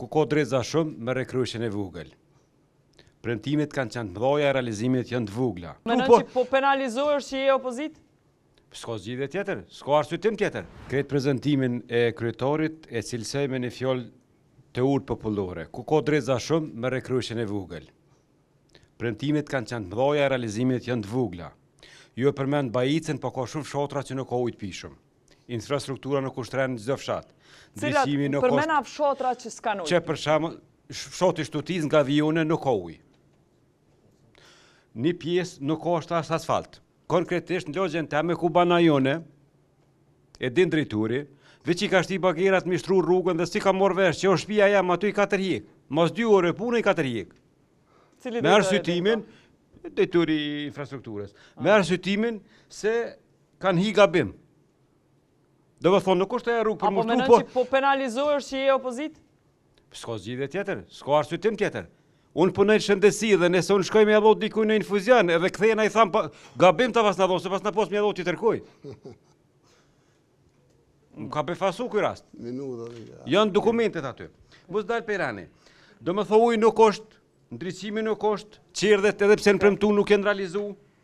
ku ka drejza shumë me rekryeshjen e vogël. Premtimet kanë qenë të mëdha, realizimet janë të vogla. Menon që po penalizohesh që je opozit? S'ka zgjidhje tjetër, s'ka arsyetim tjetër. Kretë prezantimin e kryetarit e cilësoj me një fjalë të urtë popullore, ku ka drejza shumë me rekryeshjen e vogël. Premtimet kanë qenë të mëdha, realizimet janë të vogla. Ju e përmend Bajicën, po ka shumë fshatra që nuk ka ujë të pishëm. Infrastruktura nuk ushtren çdo fshat. Cilat përmena fshatra që s'kan ujë? Që për shembull, fshati Shtutis nga Vijone nuk ka ujë. Një pjesë nuk ka as asfalt. Konkretisht në lagjen teme ku bana jone, e din drejtori, veç i ka shti bagerat me shtru rrugën dhe si ka morë vesh që o shtëpia jam aty i 4 hek. Mas 2 ore punë i 4 hek. Me arsyetimin, drejtori i infrastrukturës, me arsyetimin se kanë hi gabim. Do të thonë nuk është e rrugë për mushtu, po... Apo menon që po penalizohesh që je opozit? S'ka zgjidhje tjetër, s'ka arsyetim tjetër. Unë punoj në shëndetësi dhe nëse unë shkoj me dhot dikuj në infuzion, edhe kthehen ai tham gabim ta pas na dhon, se pas na pos me dhot i tërkoj. Më ka befasu ky rast. Janë dokumentet aty. Mos dal Perani. Do më thoj nuk është, ndriçimi nuk është, çerdhet edhe pse në premtu nuk janë realizuar.